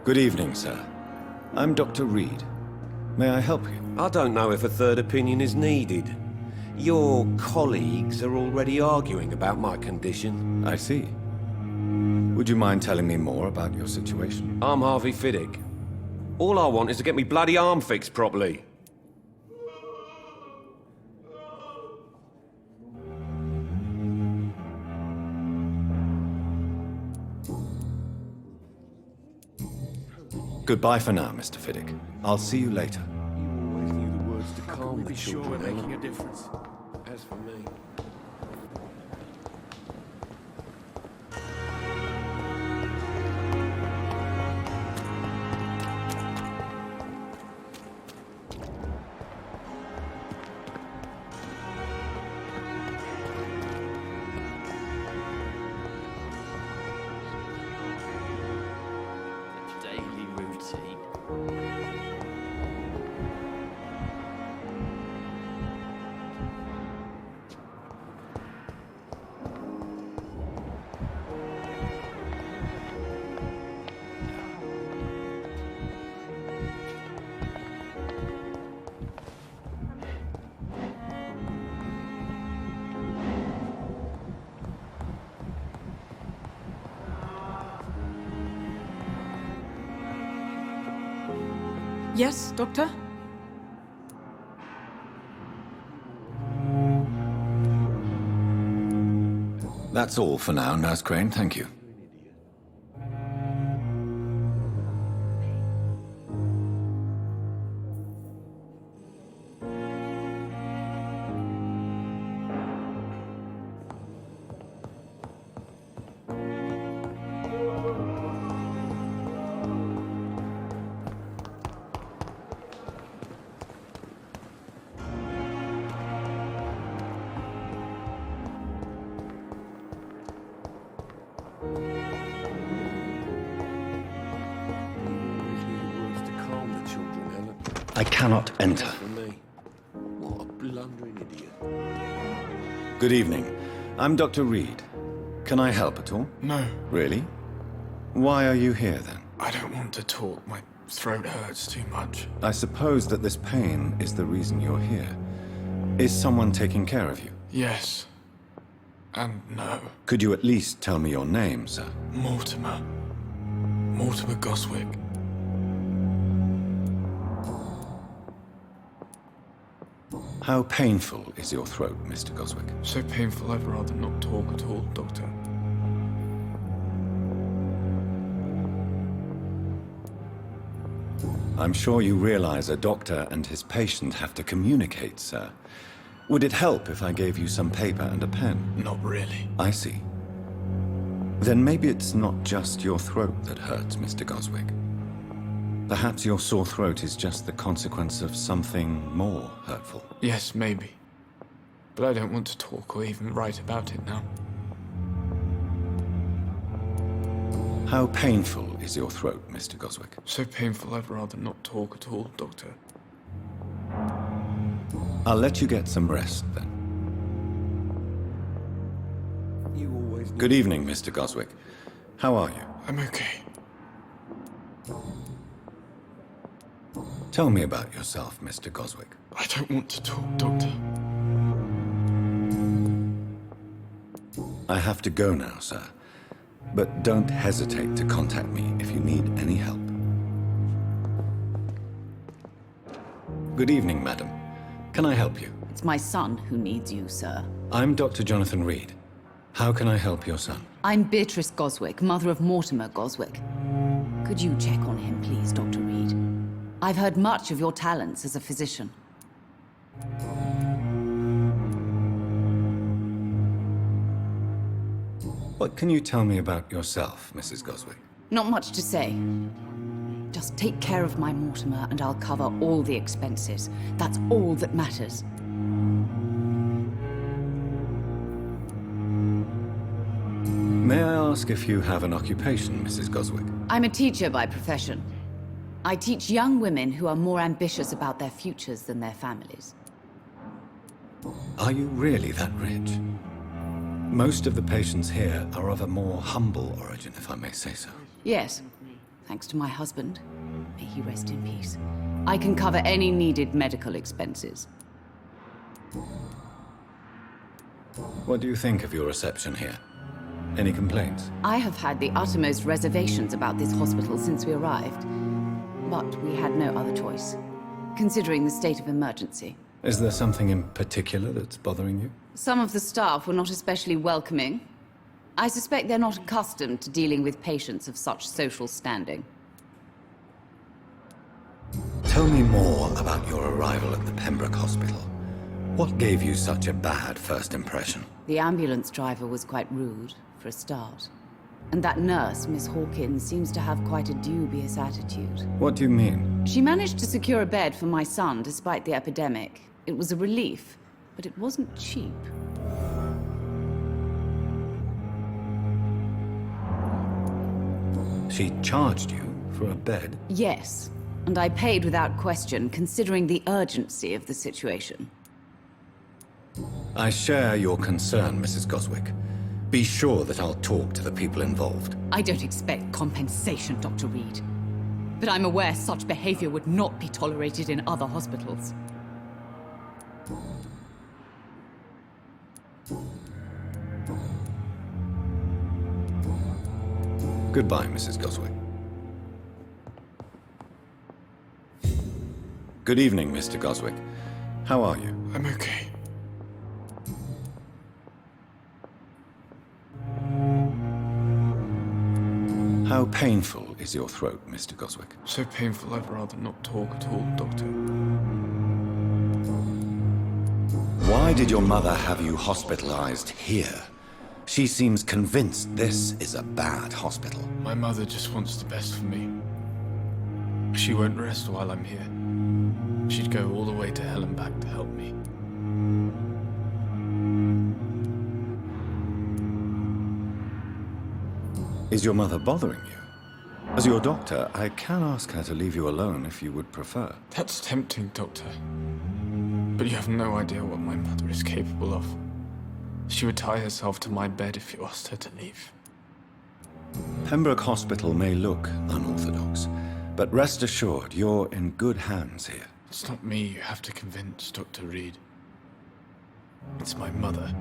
Good evening, sir. I'm Dr. Reid. May I help you? I don't know if a third opinion is needed. Your colleagues are already arguing about my condition. I see. Would you mind telling me more about your situation? I'm Harvey Fiddick. All I want is to get me bloody arm fixed properly. Goodbye for now, Mr. Fiddick. I'll see you later. You always knew the words to calm the Sure, we're children, making a Ellen. difference. As for me... Daily routine. Yes, Doctor? That's all for now, Nurse Crane. Thank you. I cannot enter. For me. What a blundering idiot. Good evening. I'm Dr. Reid. Can I help at all? No, Really? Why are you here, then? I don't want to talk. My throat hurts too much. I suppose that this pain is the reason you're here. Is someone taking care of you? Yes. And no. Could you at least tell me your name, sir? Mortimer. Mortimer Goswick. How painful is your throat, Mr. Goswick? So painful I'd rather not talk at all, Doctor. I'm sure you realize a doctor and his patient have to communicate, sir. Would it help if I gave you some paper and a pen? Not really. I see. Then maybe it's not just your throat that hurts, Mr. Goswick. Perhaps your sore throat is just the consequence of something more hurtful. Yes, maybe. But I don't want to talk or even write about it now. How painful is your throat, Mr. Goswick? So painful I'd rather not talk at all, Doctor. I'll let you get some rest, then. You always knew... Good evening, Mr. Goswick. How are you? I'm okay. Tell me about yourself, Mr. Goswick. I don't want to talk, Doctor. I have to go now, sir. But don't hesitate to contact me if you need any help. Good evening, madam. Can I help you? It's my son who needs you, sir. I'm Dr. Jonathan Reid. How can I help your son? I'm Beatrice Goswick, mother of Mortimer Goswick. Could you check on him, please, Dr. Reid? I've heard much of your talents as a physician. What can you tell me about yourself, Mrs. Goswick? Not much to say. Just take care of my Mortimer and I'll cover all the expenses. That's all that matters. May I ask if you have an occupation, Mrs. Goswick? I'm a teacher by profession. I teach young women who are more ambitious about their futures than their families. Are you really that rich? Most of the patients here are of a more humble origin, if I may say so. Yes, thanks to my husband. May he rest in peace. I can cover any needed medical expenses. What do you think of your reception here? Any complaints? I have had the uttermost reservations about this hospital since we arrived. But we had no other choice, considering the state of emergency. Is there something in particular that's bothering you? Some of the staff were not especially welcoming. I suspect they're not accustomed to dealing with patients of such social standing. Tell me more about your arrival at the Pembroke Hospital. What gave you such a bad first impression? The ambulance driver was quite rude, for a start. And that nurse, Miss Hawkins, seems to have quite a dubious attitude. What do you mean? She managed to secure a bed for my son despite the epidemic. It was a relief, but it wasn't cheap. She charged you for a bed? Yes, and I paid without question, considering the urgency of the situation. I share your concern, Mrs. Goswick. Be sure that I'll talk to the people involved. I don't expect compensation, Dr. Reid. But I'm aware such behavior would not be tolerated in other hospitals. Goodbye, Mrs. Goswick. Good evening, Mr. Goswick. How are you? I'm okay. How painful is your throat, Mr. Goswick? So painful I'd rather not talk at all, Doctor. Why did your mother have you hospitalized here? She seems convinced this is a bad hospital. My mother just wants the best for me. She won't rest while I'm here. She'd go all the way to hell and back to help me. Is your mother bothering you? As your doctor, I can ask her to leave you alone if you would prefer. That's tempting, Doctor. But you have no idea what my mother is capable of. She would tie herself to my bed if you asked her to leave. Pembroke Hospital may look unorthodox, but rest assured you're in good hands here. It's not me you have to convince, Dr. Reid. It's my mother.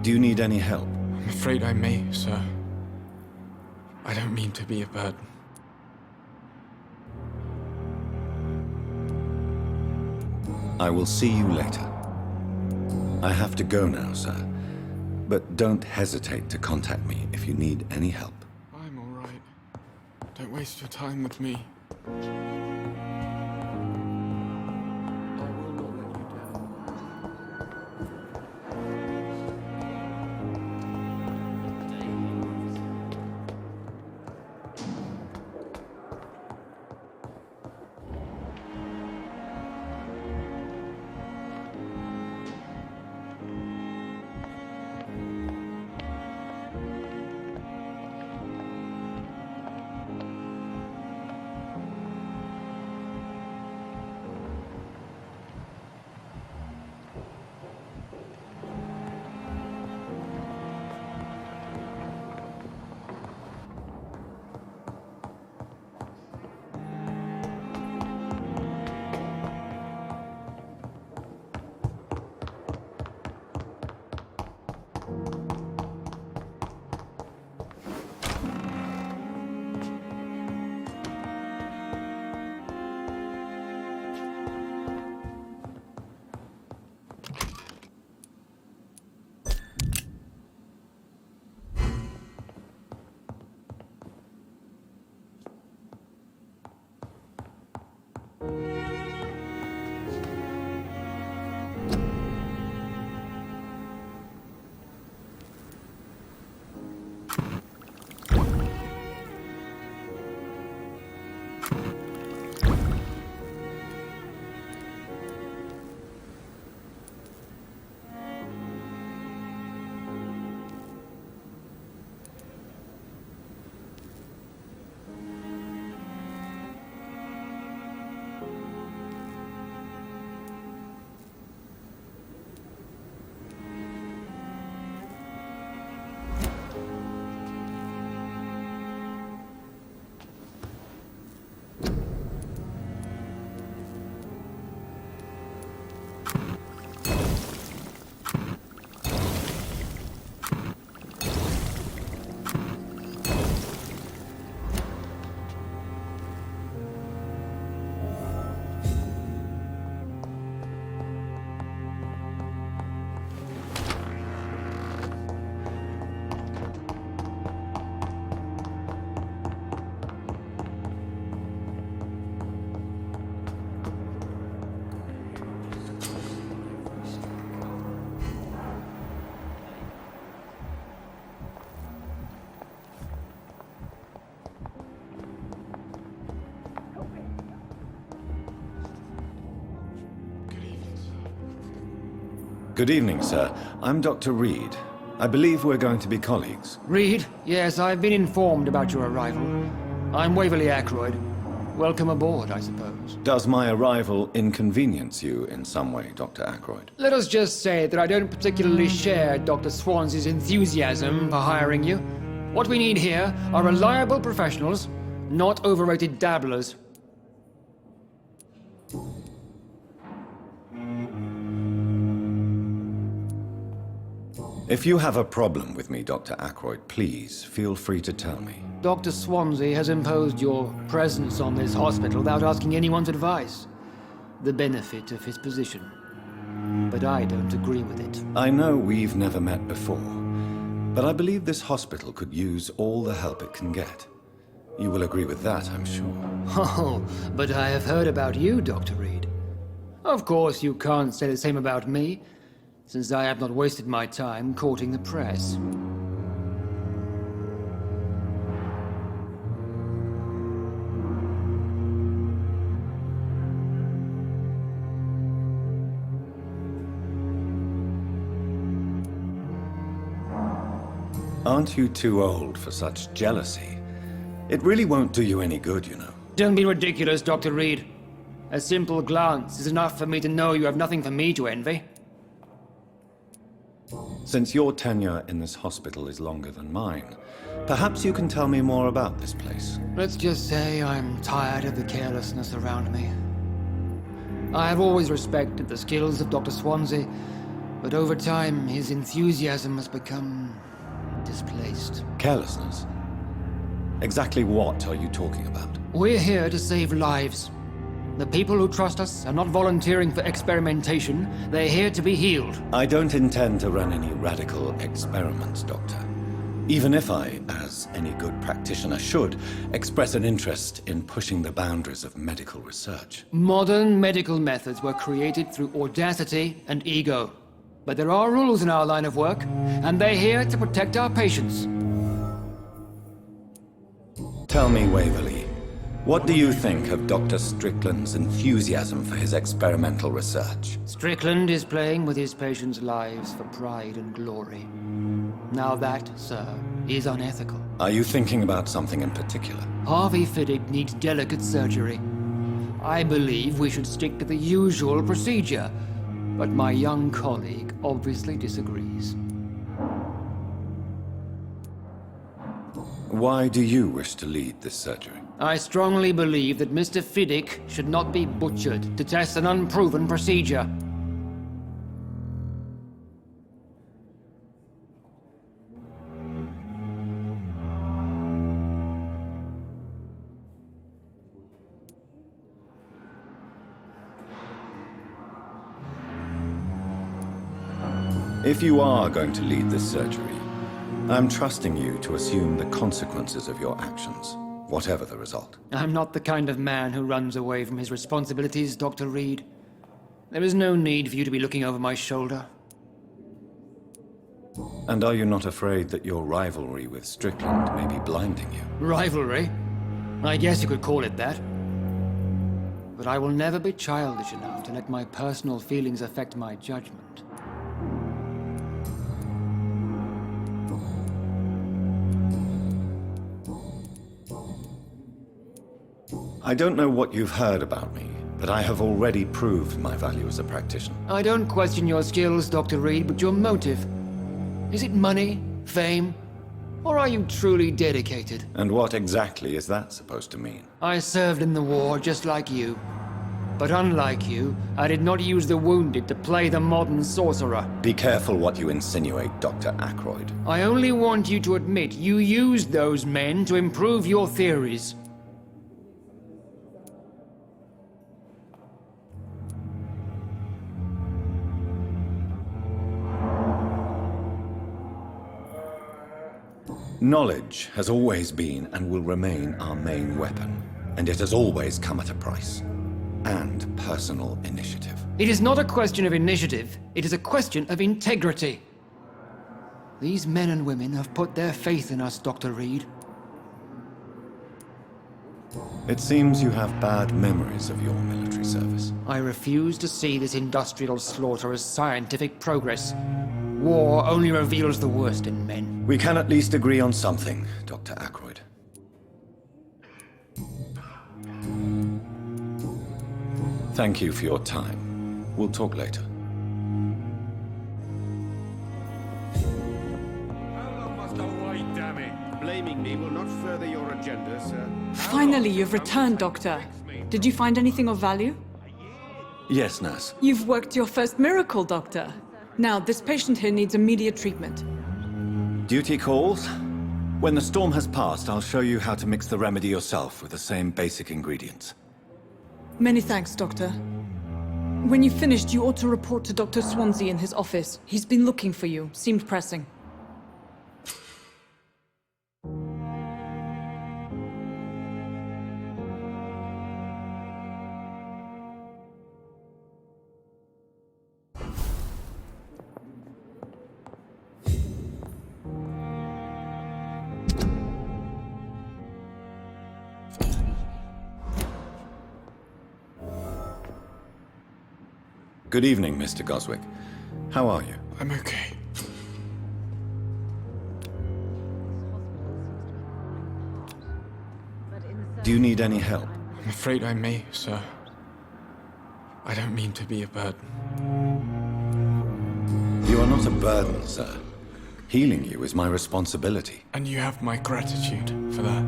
Do you need any help? I'm afraid I may, sir. I don't mean to be a burden. I will see you later. I have to go now, sir. But don't hesitate to contact me if you need any help. I'm all right. Don't waste your time with me. Good evening, sir. I'm Dr. Reid. I believe we're going to be colleagues. Reid? Yes, I've been informed about your arrival. I'm Waverly Ackroyd. Welcome aboard, I suppose. Does my arrival inconvenience you in some way, Dr. Ackroyd? Let us just say that I don't particularly share Dr. Swansea's enthusiasm for hiring you. What we need here are reliable professionals, not overrated dabblers. If you have a problem with me, Dr. Ackroyd, please feel free to tell me. Dr. Swansea has imposed your presence on this hospital without asking anyone's advice. The benefit of his position. But I don't agree with it. I know we've never met before, but I believe this hospital could use all the help it can get. You will agree with that, I'm sure. Oh, but I have heard about you, Dr. Reid. Of course, you can't say the same about me, since I have not wasted my time courting the press. Aren't you too old for such jealousy? It really won't do you any good, you know. Don't be ridiculous, Dr. Reid. A simple glance is enough for me to know you have nothing for me to envy. Since your tenure in this hospital is longer than mine, perhaps you can tell me more about this place. Let's just say I'm tired of the carelessness around me. I have always respected the skills of Dr. Swansea, but over time his enthusiasm has become displaced. Carelessness? Exactly what are you talking about? We're here to save lives. The people who trust us are not volunteering for experimentation. They're here to be healed. I don't intend to run any radical experiments, Doctor. Even if I, as any good practitioner should, express an interest in pushing the boundaries of medical research. Modern medical methods were created through audacity and ego. But there are rules in our line of work, and they're here to protect our patients. Tell me, Waverly, what do you think of Dr. Strickland's enthusiasm for his experimental research? Strickland is playing with his patients' lives for pride and glory. Now that, sir, is unethical. Are you thinking about something in particular? Harvey Fiddick needs delicate surgery. I believe we should stick to the usual procedure, but my young colleague obviously disagrees. Why do you wish to lead this surgery? I strongly believe that Mr. Fiddick should not be butchered to test an unproven procedure. If you are going to lead this surgery, I'm trusting you to assume the consequences of your actions, whatever the result. I'm not the kind of man who runs away from his responsibilities, Dr. Reid. There is no need for you to be looking over my shoulder. And are you not afraid that your rivalry with Strickland may be blinding you? Rivalry? I guess you could call it that. But I will never be childish enough to let my personal feelings affect my judgment. I don't know what you've heard about me, but I have already proved my value as a practitioner. I don't question your skills, Dr. Reid, but your motive. Is it money, fame, or are you truly dedicated? And what exactly is that supposed to mean? I served in the war just like you. But unlike you, I did not use the wounded to play the modern sorcerer. Be careful what you insinuate, Dr. Ackroyd. I only want you to admit you used those men to improve your theories. Knowledge has always been and will remain our main weapon, and it has always come at a price. And personal initiative. It is not a question of initiative, it is a question of integrity. These men and women have put their faith in us, Dr. Reid. It seems you have bad memories of your military service. I refuse to see this industrial slaughter as scientific progress. War only reveals the worst in men. We can at least agree on something, Dr. Ackroyd. Thank you for your time. We'll talk later. How long must I wait, damn it? Blaming me will not further your agenda, sir. Finally, you've returned, Doctor. Did you find anything of value? Yes, nurse. You've worked your first miracle, Doctor. Now, this patient here needs immediate treatment. Duty calls. When the storm has passed, I'll show you how to mix the remedy yourself with the same basic ingredients. Many thanks, Doctor. When you've finished, you ought to report to Dr. Swansea in his office. He's been looking for you. Seemed pressing. Good evening, Mr. Goswick. How are you? I'm okay. Do you need any help? I'm afraid I may, sir. I don't mean to be a burden. You are not a burden, sir. Healing you is my responsibility. And you have my gratitude for that.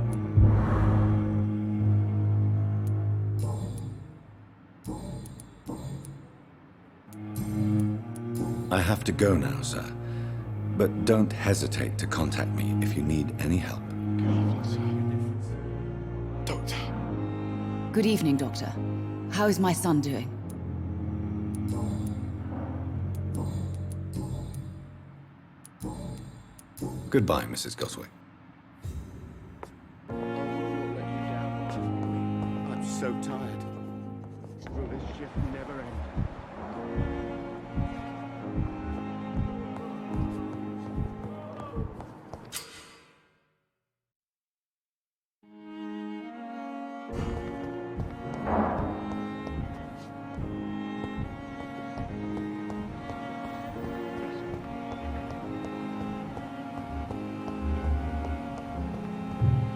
I have to go now, sir. But don't hesitate to contact me if you need any help. Doctor. Good evening, Doctor. How is my son doing? Goodbye, Mrs. Goswick. I'm so tired. Will this shift never end?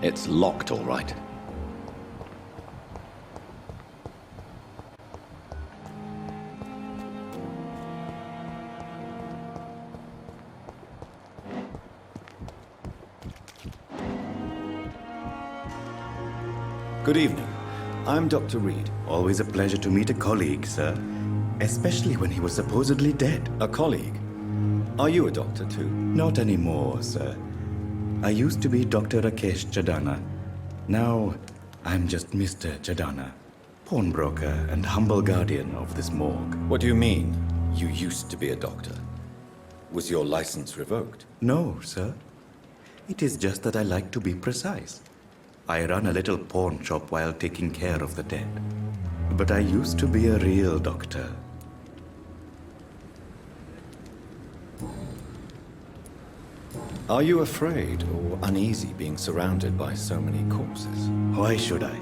It's locked, all right. Good evening. I'm Dr. Reid. Always a pleasure to meet a colleague, sir. Especially when he was supposedly dead. A colleague. Are you a doctor, too? Not anymore, sir. I used to be Dr. Rakesh Chadana. Now, I'm just Mr. Chadana, pawnbroker and humble guardian of this morgue. What do you mean, you used to be a doctor? Was your license revoked? No, sir. It is just that I like to be precise. I run a little pawn shop while taking care of the dead. But I used to be a real doctor. Are you afraid or uneasy being surrounded by so many corpses? Why should I?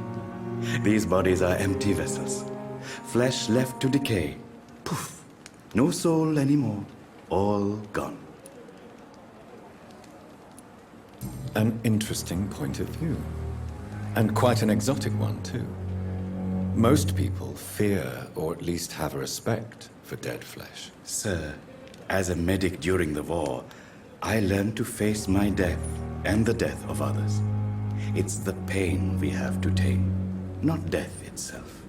These bodies are empty vessels. Flesh left to decay. Poof! No soul anymore. All gone. An interesting point of view. And quite an exotic one, too. Most people fear, or at least have a respect, for dead flesh. Sir, as a medic during the war, I learned to face my death and the death of others. It's the pain we have to tame, not death itself.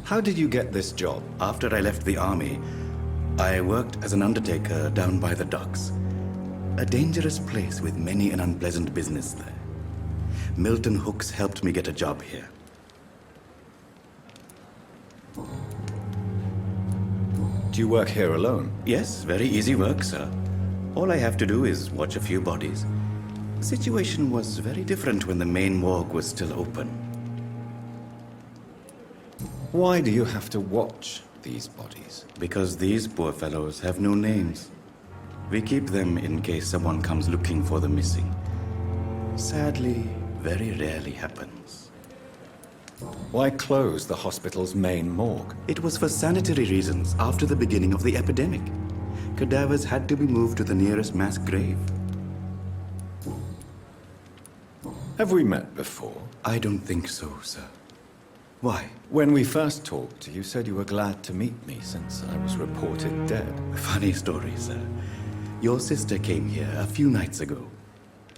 How did you get this job? After I left the army, I worked as an undertaker down by the docks. A dangerous place with many an unpleasant business there. Milton Hooks helped me get a job here. Do you work here alone? Yes, very easy work, sir. All I have to do is watch a few bodies. The situation was very different when the main morgue was still open. Why do you have to watch these bodies? Because these poor fellows have no names. We keep them in case someone comes looking for the missing. Sadly, very rarely happens. Why close the hospital's main morgue? It was for sanitary reasons after the beginning of the epidemic. Cadavers had to be moved to the nearest mass grave. Have we met before? I don't think so, sir. Why? When we first talked, you said you were glad to meet me since I was reported dead. Funny story, sir. Your sister came here a few nights ago.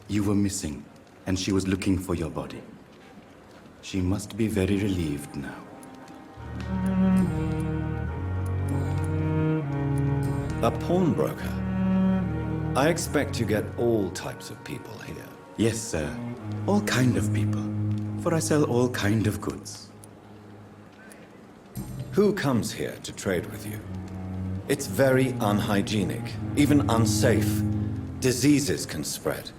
You were missing, and she was looking for your body. She must be very relieved now. A pawnbroker? I expect you get all types of people here. Yes, sir. All kind of people. For I sell all kind of goods. Who comes here to trade with you? It's very unhygienic, even unsafe. Diseases can spread.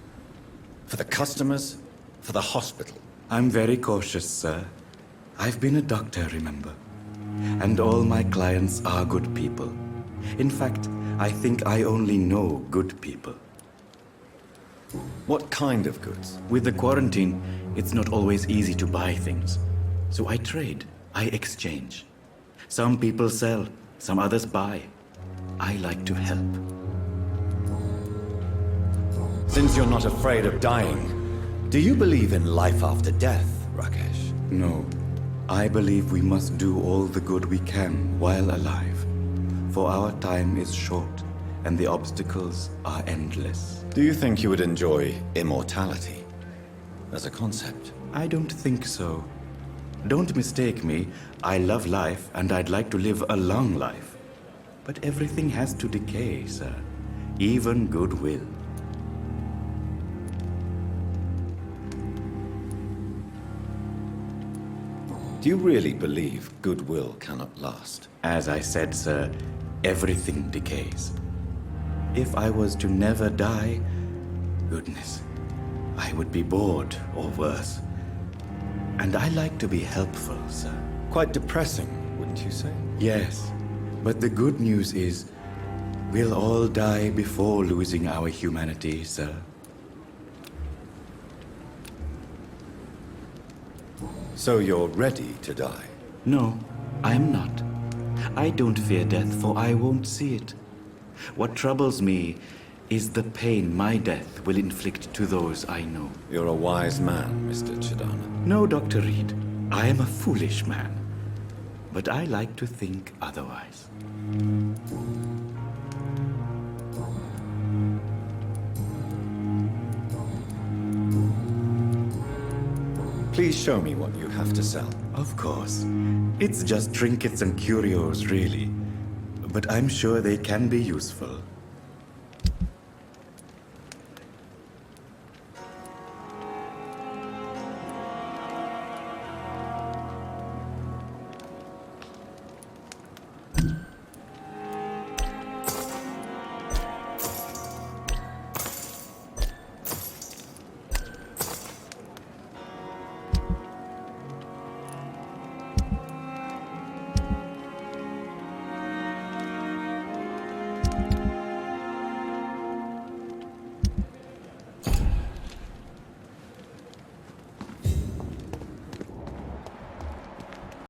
For the customers, for the hospital. I'm very cautious, sir. I've been a doctor, remember? And all my clients are good people. In fact, I think I only know good people. What kind of goods? With the quarantine, it's not always easy to buy things. So I trade, I exchange. Some people sell, some others buy. I like to help. Since you're not afraid of dying, do you believe in life after death, Rakesh? No, I believe we must do all the good we can while alive. For our time is short, and the obstacles are endless. Do you think you would enjoy immortality as a concept? I don't think so. Don't mistake me. I love life, and I'd like to live a long life. But everything has to decay, sir. Even goodwill. Do you really believe goodwill cannot last? As I said, sir, everything decays. If I was to never die, goodness, I would be bored or worse. And I like to be helpful, sir. Quite depressing, wouldn't you say? Yes, but the good news is, we'll all die before losing our humanity, sir. So you're ready to die? No, I'm not. I don't fear death, for I won't see it. What troubles me is the pain my death will inflict to those I know. You're a wise man, Mr. Chidana. No, Dr. Reid, I am a foolish man. But I like to think otherwise. Please show me what you have to sell. Of course. It's just trinkets and curios, really. But I'm sure they can be useful.